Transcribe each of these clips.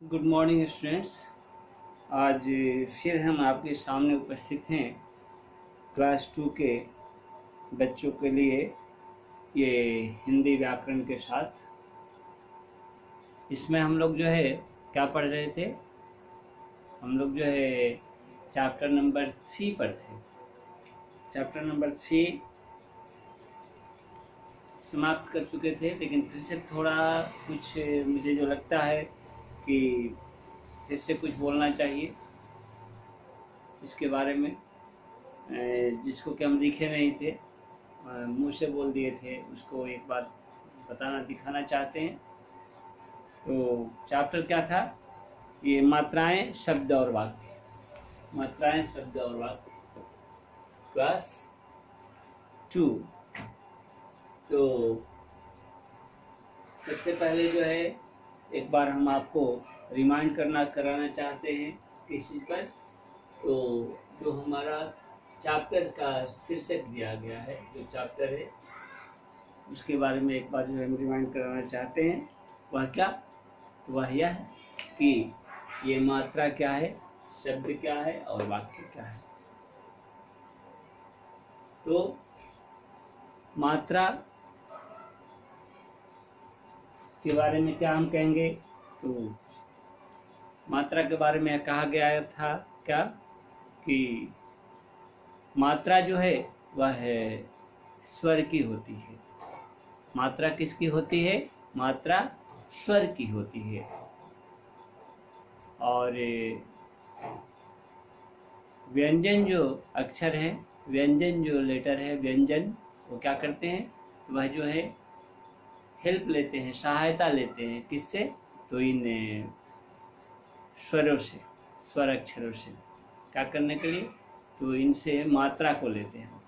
Good morning students. आज फिर हम आपके सामने उपस्थित हैं क्लास 2 के बच्चों के लिए ये हिंदी व्याकरण के साथ। इसमें हम लोग जो है क्या पढ़ रहे थे, हम लोग जो है चैप्टर नंबर 3 पर थे। चैप्टर नंबर 3 समाप्त कर चुके थे, लेकिन फिर से थोड़ा कुछ मुझे जो लगता है कि फिर से कुछ बोलना चाहिए इसके बारे में, जिसको कि हम लिखे नहीं थे, मुंह से बोल दिए थे, उसको एक बार बताना दिखाना चाहते हैं। तो चैप्टर क्या था, ये मात्राएं शब्द और वाक्य। मात्राएं शब्द और वाक्य, क्लास 2। तो सबसे पहले जो है एक बार हम आपको रिमाइंड कराना चाहते हैं किस चीज़ पर। तो जो हमारा चैप्टर का शीर्षक दिया गया है, जो चैप्टर है उसके बारे में एक बार जो है हम रिमाइंड कराना चाहते हैं। वह क्या, तो वह यह है कि ये मात्रा क्या है, शब्द क्या है और वाक्य क्या है। तो मात्रा के बारे में क्या हम कहेंगे, तो मात्रा के बारे में कहा गया था क्या कि मात्रा जो है वह है स्वर की होती है। मात्रा किसकी होती है, मात्रा स्वर की होती है। और व्यंजन जो अक्षर है, व्यंजन जो लेटर है, व्यंजन वो क्या करते हैं, तो वह जो है हेल्प लेते हैं, सहायता लेते हैं किससे, तो इन स्वरों से, स्वर अक्षरों से क्या करने के लिए, तो इनसे मात्रा को लेते हैं।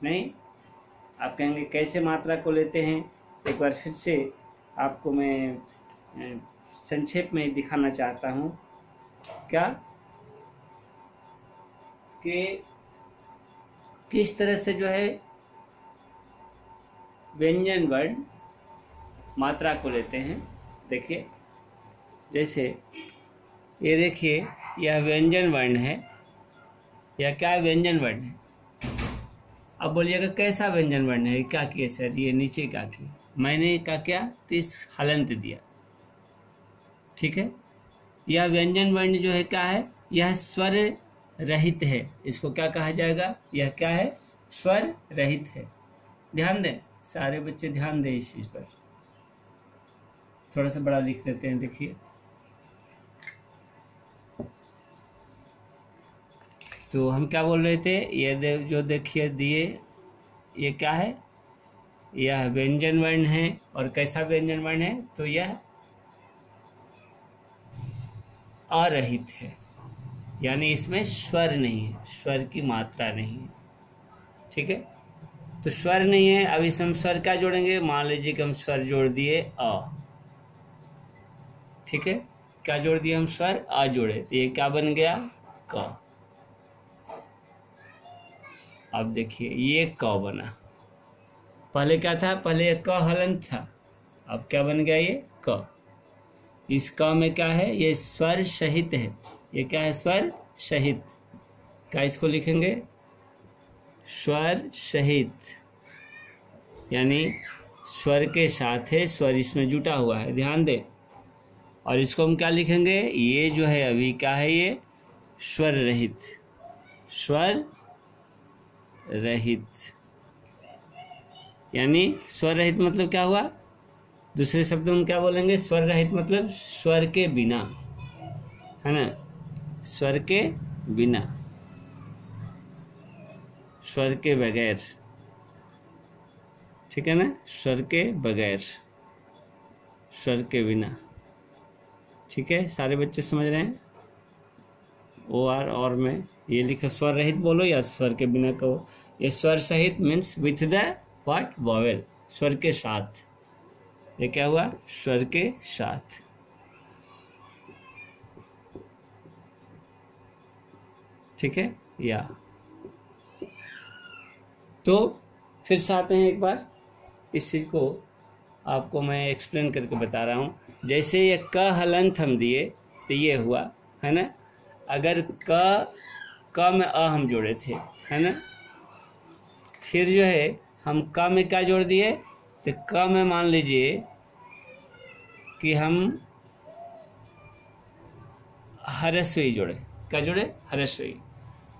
नहीं, आप कहेंगे कैसे मात्रा को लेते हैं, एक बार फिर से आपको मैं संक्षेप में दिखाना चाहता हूँ। क्या कि किस तरह से जो है व्यंजन वर्ण मात्रा को लेते हैं। देखिए, जैसे ये देखिए, यह व्यंजन वर्ण है, यह क्या व्यंजन वर्ण है। अब बोलिएगा कैसा व्यंजन वर्ण है, क्या किए सर, ये नीचे क्या किया, मैंने क्या तो इस हलंत दिया, ठीक है। यह व्यंजन वर्ण जो है क्या है, यह स्वर रहित है। इसको क्या कहा जाएगा, यह क्या है, स्वर रहित है। ध्यान दें, सारे बच्चे ध्यान दें इस चीज पर। थोड़ा सा बड़ा लिख देते हैं, देखिए। तो हम क्या बोल रहे थे, ये जो देखिए दिए, ये क्या है, यह व्यंजन वर्ण है। और कैसा व्यंजन वर्ण है, तो यह अरहित है, यानी इसमें स्वर नहीं है, स्वर की मात्रा नहीं है, ठीक है। तो स्वर नहीं है, अब इसमें हम स्वर क्या जोड़ेंगे, मान लीजिए कि हम स्वर जोड़ दिए अ, ठीक है। क्या जोड़ दिए हम, स्वर आ जोड़े, तो ये क्या बन गया, क। अब देखिए ये क बना, पहले क्या था, पहले ये क हलंत था, अब क्या बन गया, ये क। इस क में क्या है, ये स्वर सहित है, ये क्या है, स्वर सहित। क्या इसको लिखेंगे, स्वर सहित, यानी स्वर के साथ है, स्वर इसमें जुटा हुआ है, ध्यान दे। और इसको हम क्या लिखेंगे, ये जो है अभी क्या है, ये स्वर रहित, स्वर रहित, यानी स्वर रहित मतलब क्या हुआ, दूसरे शब्दों में क्या बोलेंगे, स्वर रहित मतलब स्वर के बिना, है ना, स्वर के बिना, स्वर के बगैर, ठीक है ना, स्वर के बगैर, स्वर के बिना, ठीक है। सारे बच्चे समझ रहे हैं। ओ आर और में ये लिखो, स्वर रहित बोलो या स्वर के बिना कहो। ये स्वर सहित means with the what, vowel, स्वर के साथ। ये क्या हुआ, स्वर के साथ, ठीक है। या तो फिर से आते हैं एक बार इस चीज को आपको मैं एक्सप्लेन करके बता रहा हूँ। जैसे ये क हलंत हम दिए तो ये हुआ, है ना। अगर क में अ हम जोड़े थे, है ना, फिर जो है हम क में क्या जोड़ दिए, तो क में मान लीजिए कि हम हरस्वी जोड़े। क्या जोड़े? हरस्वी।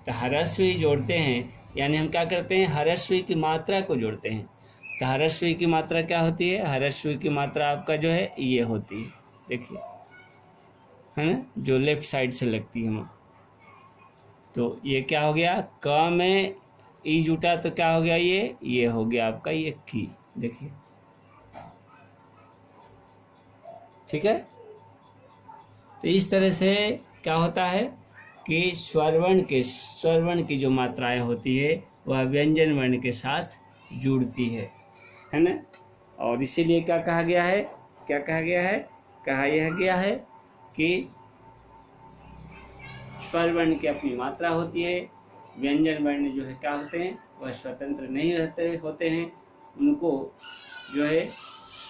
तो हरस्वी जोड़ते हैं, यानी हम क्या करते हैं, हरस्वी की मात्रा को जोड़ते हैं। तो हरस्वी की मात्रा क्या होती है? हरस्वी की मात्रा आपका जो है ये होती है, देखिए, है ना, जो लेफ्ट साइड से लगती है हम। तो ये क्या हो गया, क में ई जुटा तो क्या हो गया, ये हो गया आपका ये की, देखिए, ठीक है। तो इस तरह से क्या होता है कि स्वरवर्ण की जो मात्राएं होती है वह व्यंजन वर्ण के साथ जुड़ती है ना। और इसीलिए क्या कहा गया है, कहा यह गया है कि स्वरवर्ण की अपनी मात्रा होती है, व्यंजन वर्ण जो है क्या होते हैं, वह स्वतंत्र नहीं होते हैं। उनको जो है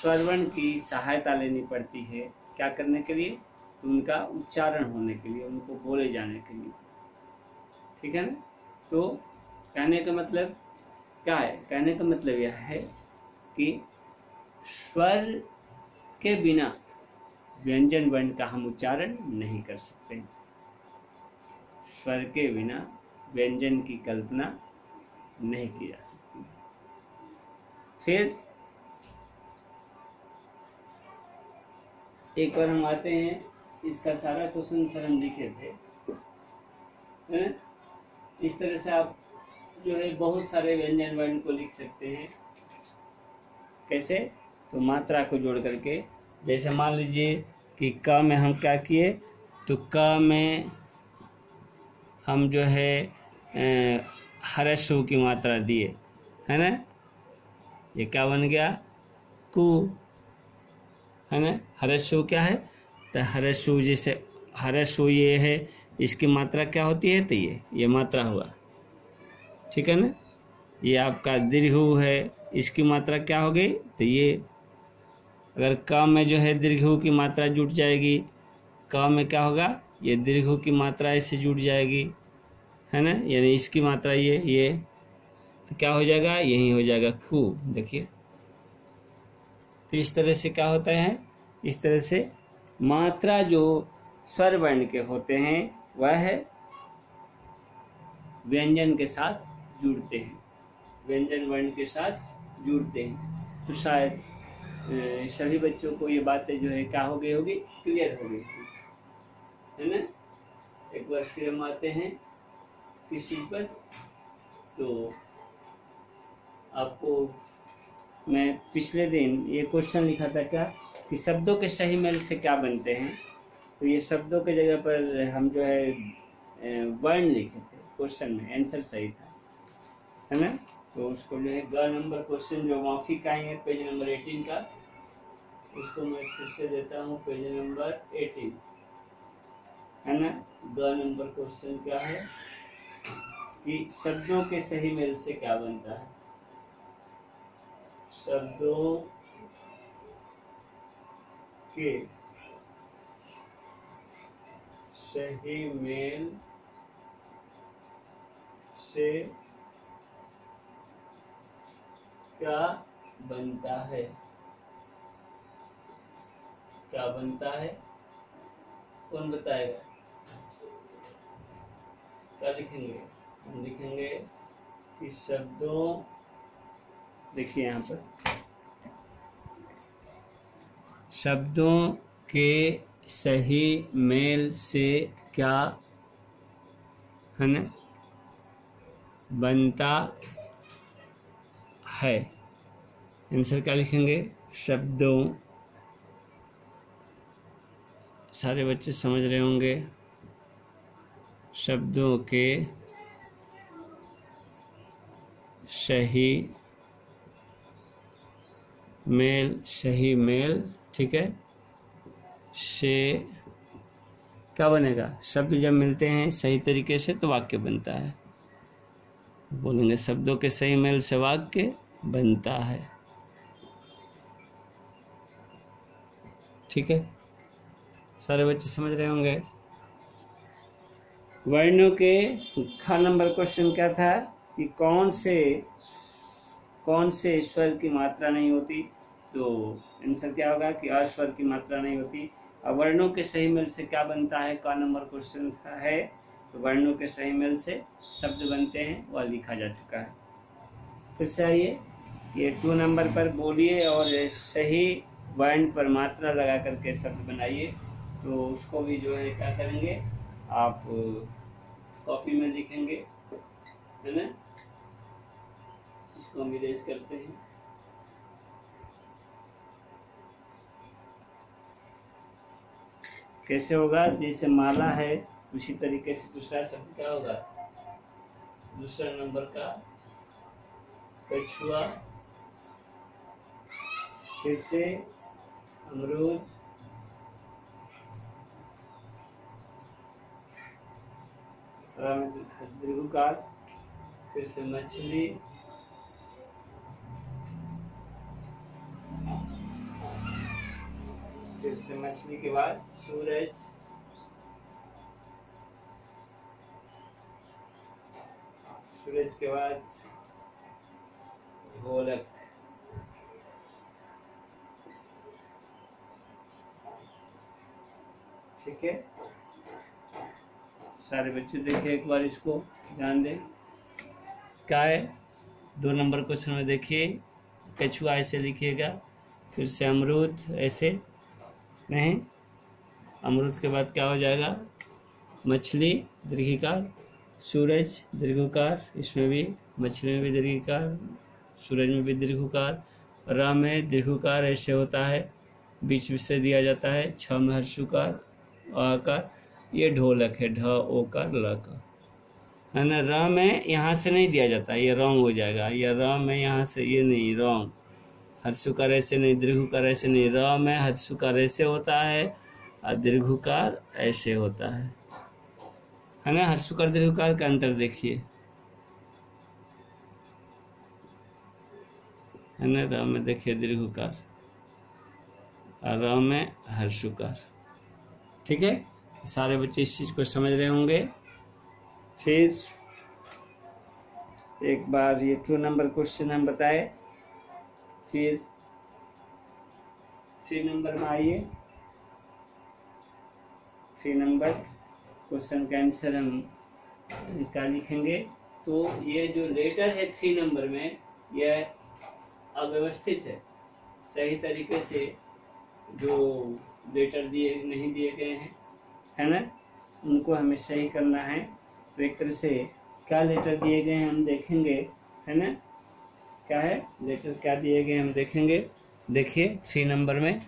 स्वरवर्ण की सहायता लेनी पड़ती है, क्या करने के लिए, तो उनका उच्चारण होने के लिए, उनको बोले जाने के लिए, ठीक है ना। तो कहने का मतलब क्या है, कहने का मतलब यह है कि स्वर के बिना व्यंजन वर्ण का हम उच्चारण नहीं कर सकते। स्वर के बिना व्यंजन की कल्पना नहीं की जा सकती। फिर एक बार हम आते हैं, इसका सारा क्वेश्चन सर हम लिखे थे, है? इस तरह से आप जो है बहुत सारे व्यंजन वर्ण को लिख सकते हैं। कैसे? तो मात्रा को जोड़ करके, जैसे मान लीजिए कि क में हम क्या किए, तो क में हम जो है हरस्व की मात्रा दिए, है ना, ये क्या बन गया, कु, है ना। हरस्व क्या है, तो हरस्व, जैसे हरस्व ये है, इसकी मात्रा क्या होती है, तो ये मात्रा हुआ, ठीक है ना। ये आपका दीर्घ है, इसकी मात्रा क्या हो गई, तो ये अगर क में जो है दीर्घ की मात्रा जुट जाएगी, क में क्या होगा, ये दीर्घ की मात्रा ऐसे जुट जाएगी, है ना, यानी इसकी मात्रा ये तो क्या हो जाएगा, यही हो जाएगा कु, देखिए। तो इस तरह से क्या होता है, इस तरह से मात्रा जो स्वर वर्ण के होते हैं वह है व्यंजन के साथ जुड़ते हैं, व्यंजन वर्ण के साथ जुड़ते हैं। तो शायद सभी बच्चों को ये बातें जो है क्या हो गई होगी, क्लियर हो गई, है ना। एक बार फिर हम आते हैं किसी पर, तो आपको मैं पिछले दिन ये क्वेश्चन लिखा था क्या, कि शब्दों के सही मेल से क्या बनते हैं। तो ये शब्दों के जगह पर हम जो है वर्ण लिखे थे क्वेश्चन में, आंसर सही था, है ना। तो उसको जो है ग नंबर क्वेश्चन जो मौखिक आएंगे पेज नंबर 18 का, उसको मैं फिर से देता हूँ, पेज नंबर 18, है ना। ग नंबर क्वेश्चन क्या है कि शब्दों के सही मेल से क्या बनता है, शब्दों के सही मेल से क्या बनता है, क्या बनता है, कौन बताएगा, क्या लिखेंगे, हम लिखेंगे कि शब्दों, देखिए यहाँ पर, शब्दों के सही मेल से क्या, है ना, बनता है। आंसर क्या लिखेंगे, शब्दों, सारे बच्चे समझ रहे होंगे, शब्दों के सही मेल, ठीक है, से क्या बनेगा, शब्द जब मिलते हैं सही तरीके से तो वाक्य बनता है। बोलेंगे शब्दों के सही मेल से वाक्य बनता है। ठीक है, सारे बच्चे समझ रहे होंगे। वर्णों के ख नंबर क्वेश्चन क्या था कि कौन से स्वर की मात्रा नहीं होती, तो आंसर क्या होगा कि अस्वर की मात्रा नहीं होती। अब वर्णों के सही मेल से क्या बनता है, क नंबर क्वेश्चन है, तो वर्णों के सही मेल से शब्द बनते हैं, वह लिखा जा चुका है। फिर से आइए, ये 2 नंबर पर बोलिए और सही वर्ण पर मात्रा लगा करके शब्द बनाइए। तो उसको भी जो है क्या करेंगे, आप कॉपी में लिखेंगे, है ना। इसको हम इरेज करते हैं। कैसे होगा, जैसे माला है उसी तरीके से दूसरा शब्द क्या होगा, दूसरा नंबर का कछुआ, फिर से अमरूद, दीर्घकार, फिर से मछली, फिर से मछली के बाद सूरज, सूरज के बाद ढोलक। ठीक है, सारे बच्चे देखें एक बार, इसको ध्यान दें। क्या है 2 नंबर क्वेश्चन में, देखिए कछुआ ऐसे लिखिएगा, फिर से अमरूद ऐसे नहीं, अमरूद के बाद क्या हो जाएगा, मछली दीर्घिकार, सूरज दीर्घकार, इसमें भी मछली में भी दीर्घकार, सूरज में भी दीर्घकार, र में दीर्घकार ऐसे होता है, बीच में से दिया जाता है, छ में हर्षुकार, आकार, ये ढोलक है, ढ ओकार ल का, है ना। र में यहाँ से नहीं दिया जाता, ये रॉन्ग हो जाएगा, ये र में यहाँ से ये नहीं, रॉन्ग, हर्षुकार ऐसे नहीं, दीर्घकार ऐसे नहीं, र में हर्षुकार ऐसे होता है और दीर्घकार ऐसे होता है ना। हर्षुकार दीर्घकार का अंतर देखिए, है ना। र में देखिए दीर्घकार और र में हर्षुकार। ठीक है, सारे बच्चे इस चीज को समझ रहे होंगे। फिर एक बार ये 2 नंबर क्वेश्चन हम बताए, फिर 3 नंबर में आइए। 3 नंबर क्वेश्चन का आंसर हम क्या लिखेंगे, तो ये जो लेटर है 3 नंबर में, यह अव्यवस्थित है, सही तरीके से जो लेटर नहीं दिए गए हैं, है ना, उनको हमें सही करना है। तो एक तरह से क्या लेटर दिए गए हैं हम देखेंगे, है ना, क्या है लेटर क्या दिए गए हम देखेंगे। देखिए 3 नंबर में,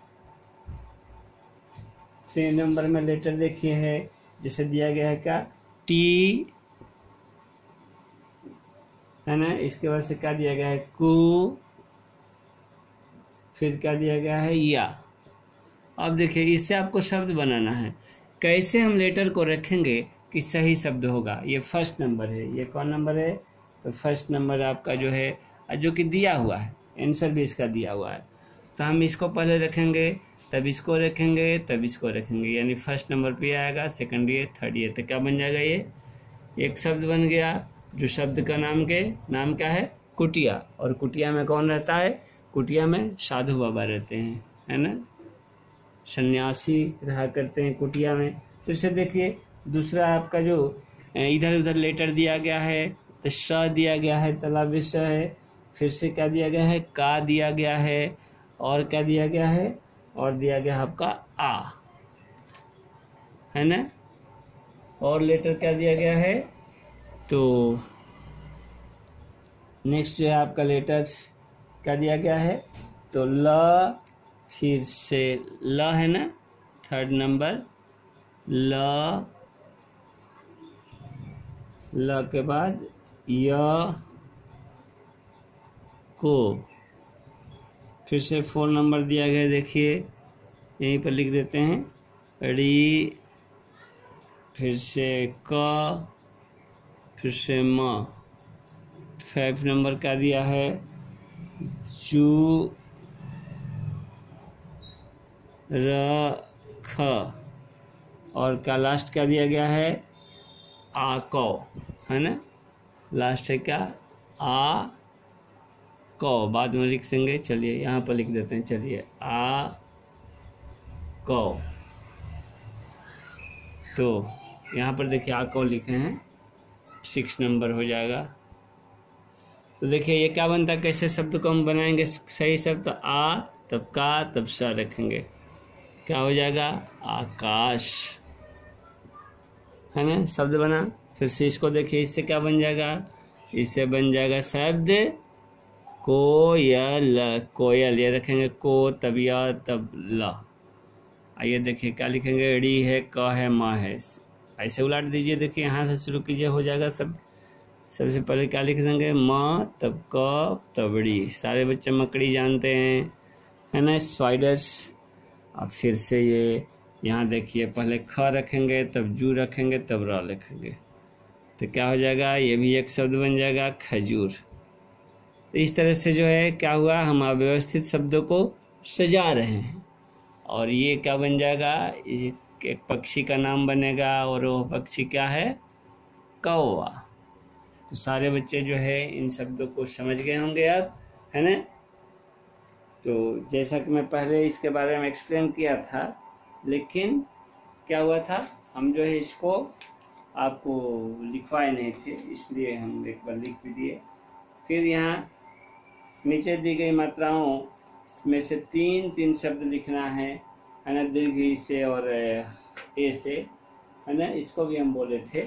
3 नंबर में लेटर देखिए है, जैसे दिया गया है क्या, टी, है ना, इसके बाद से क्या दिया गया है, कु, फिर क्या दिया गया है, या। अब देखिए इससे आपको शब्द बनाना है, कैसे हम लेटर को रखेंगे कि सही शब्द होगा। ये फर्स्ट नंबर है, ये कौन नंबर है, तो फर्स्ट नंबर आपका जो है, जो कि दिया हुआ है, आंसर भी इसका दिया हुआ है, तो हम इसको पहले रखेंगे, तब इसको रखेंगे, तब इसको रखेंगे, यानी फर्स्ट नंबर पे आएगा, सेकंड ये, थर्ड ये, तो क्या बन जाएगा, ये एक शब्द बन गया। जो शब्द का नाम क्या है, कुटिया, और कुटिया में कौन रहता है, कुटिया में साधु बाबा रहते हैं, है ना, सन्यासी रहा करते हैं कुटिया में। फिर से देखिए दूसरा आपका जो इधर उधर लेटर दिया गया है, तो श दिया गया है, तालाब श है, फिर से क्या दिया गया है, का दिया गया है, और क्या दिया गया है, और दिया गया आपका आ, है ना, और लेटर क्या दिया गया है, तो नेक्स्ट जो है आपका लेटर क्या दिया गया है, तो ल, फिर से ल, है ना, थर्ड नंबर ल, ल के बाद य, को, फिर से 4 नंबर दिया गया, देखिए यहीं पर लिख देते हैं, री, फिर से क, फिर से म। 5 नंबर का दिया है, चू, रख, और का लास्ट क्या दिया गया है, आ कौ, है ना, लास्ट है क्या, आ कौ, बाद में लिख देंगे, चलिए यहाँ पर लिख देते हैं, चलिए आ कौ। तो यहाँ पर देखिए आ कौ लिखे हैं, 6 नंबर हो जाएगा। तो देखिए ये क्या बनता है, कैसे शब्द को हम बनाएंगे सही शब्द, तो आ तब का तब सा रखेंगे, क्या हो जाएगा, आकाश, है ना, शब्द बना। फिर से इसको देखिए, इससे क्या बन जाएगा, इससे बन जाएगा शब्द कोयल, कोयल, ये रखेंगे को तब या तब ला। आइए देखिए क्या लिखेंगे, ड़ी है, क है, माँ है, ऐसे उलाट दीजिए। देखिए यहाँ से शुरू कीजिए, हो जाएगा सब। सबसे पहले क्या लिख देंगे, माँ तब क तबड़ी, सारे बच्चे मकड़ी जानते हैं, है ना, स्पाइडर्स। अब फिर से ये यहाँ देखिए, पहले ख रखेंगे, तब जू रखेंगे, तब र लिखेंगे, तो क्या हो जाएगा, ये भी एक शब्द बन जाएगा, खजूर। तो इस तरह से जो है क्या हुआ, हम अव्यवस्थित शब्दों को सजा रहे हैं। और ये क्या बन जाएगा, एक पक्षी का नाम बनेगा, और वो पक्षी क्या है, कौवा। तो सारे बच्चे जो है इन शब्दों को समझ गए होंगे अब, है ना। तो जैसा कि मैं पहले इसके बारे में एक्सप्लेन किया था, लेकिन क्या हुआ था, हम जो है इसको आपको लिखवाए नहीं थे, इसलिए हम एक बार लिख भी दिए। फिर यहाँ नीचे दी गई मात्राओं में से तीन शब्द लिखना है ना, दीर्घ ई से और ए से, है ना, इसको भी हम बोले थे।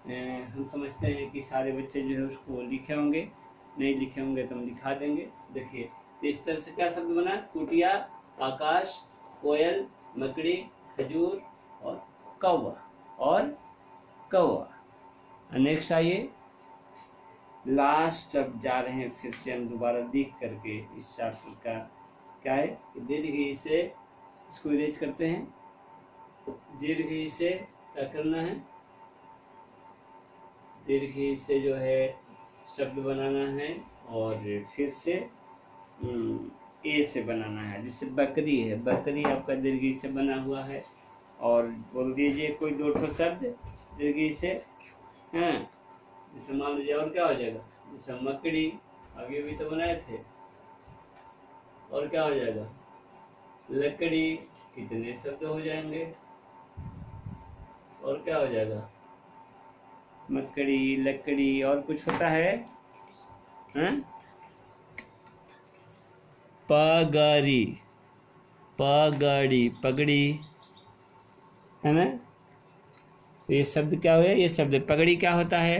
हम समझते हैं कि सारे बच्चे जो है उसको लिखे होंगे, नहीं लिखे होंगे तो हम लिखा देंगे। देखिए तो इस तरह से क्या शब्द बना, कुटिया, आकाश, कोयल, मकड़ी, खजूर और कौवा। नेक्स्ट आइए, लास्ट अब जा रहे हैं, फिर से हम दोबारा लिख करके इस चैप्टर का क्या है, दीर्घ ई से इसको इरेज करते हैं। दीर्घ ई से क्या करना है, दीर्घ ई से जो है शब्द बनाना है, और फिर से ए से बनाना है। जैसे बकरी है, बकरी आपका दीर्घ ई से बना हुआ है, और बोल दीजिए कोई 2 शब्द दीर्घ ई से, हैं, जैसे मान लीजिए, और क्या हो जाएगा, जैसे मकड़ी अभी अभी तो बनाए थे, और क्या हो जाएगा, लकड़ी, कितने शब्द हो जाएंगे, और क्या हो जाएगा, मकड़ी, लकड़ी, और कुछ होता है, हैं, पगड़ी, पगड़ी, है ना। ये शब्द क्या हुआ, ये शब्द पगड़ी क्या होता है,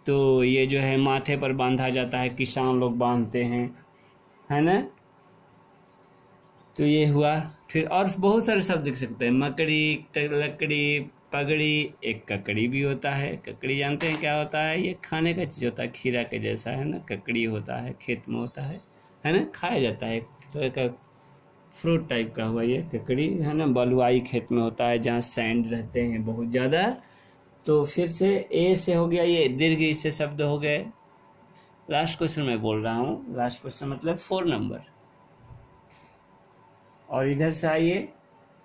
तो ये जो है माथे पर बांधा जाता है, किसान लोग बांधते हैं, है ना। तो ये हुआ। फिर और बहुत सारे शब्द लिख सकते हैं, मकड़ी, लकड़ी, पगड़ी, एक ककड़ी भी होता है। ककड़ी जानते हैं क्या होता है, ये खाने का चीज़ होता है, खीरा के जैसा, है ना, ककड़ी होता है, खेत में होता है ना, खाया जाता है, एक तरह का फ्रूट टाइप का हुआ ये ककड़ी, है ना। बलुआई खेत में होता है, जहाँ सैंड रहते हैं बहुत ज़्यादा। तो फिर से ए से हो गया, ये दीर्घ ई से शब्द हो गए। लास्ट क्वेश्चन मैं बोल रहा हूँ, लास्ट क्वेश्चन मतलब 4 नंबर। और इधर से आइए,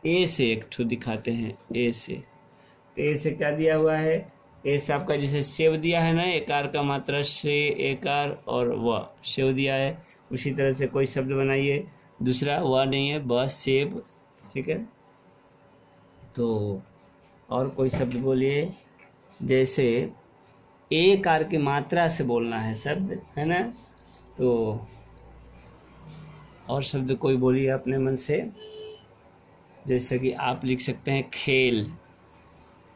ए से एक ठो दिखाते हैं, ए से। तो ए से क्या दिया हुआ है, ए से आपका जैसे सेव दिया है ना, एकार का मात्रा से, एकार और व, सेव दिया है, उसी तरह से कोई शब्द बनाइए। दूसरा व नहीं है, बस सेब, ठीक है। तो और कोई शब्द बोलिए, जैसे ए कार की मात्रा से बोलना है शब्द, है ना। तो और शब्द कोई बोलिए अपने मन से, जैसे कि आप लिख सकते हैं खेल,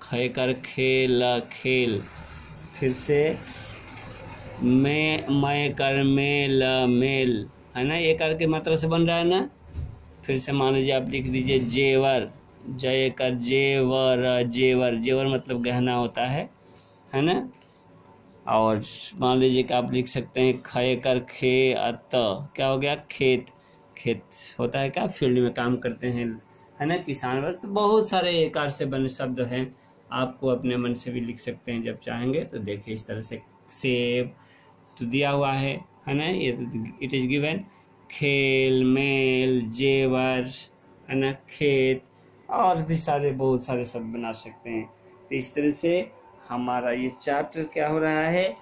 खे कर खेल, खेल। फिर से मैं कर मेल, मेल, है ना, ये कार की मात्रा से बन रहा है ना। फिर से मान लीजिए आप लिख दीजिए जेवर, जय कर जेवर, जेवर, जेवर मतलब गहना होता है ना। और मान लीजिए कि आप लिख सकते हैं खे कर खे अत, क्या हो गया, खेत, खेत होता है क्या, फील्ड में काम करते हैं, है ना, किसान वर्ग। तो बहुत सारे एकार से बने शब्द हैं, आपको अपने मन से भी लिख सकते हैं जब चाहेंगे। तो देखिए इस तरह से सेब तो दिया हुआ है ना, ये इट इज गिवन, खेल, मेल, जेवर, है ना, खेत और भी सारे बहुत सारे शब्द बना सकते हैं। तो इस तरह से हमारा ये चैप्टर क्या हो रहा है,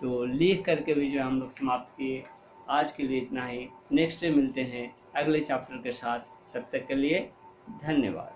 तो लिख करके भी जो हम लोग समाप्त किए। आज के लिए इतना ही, नेक्स्ट डे मिलते हैं अगले चैप्टर के साथ। तब तक के लिए धन्यवाद।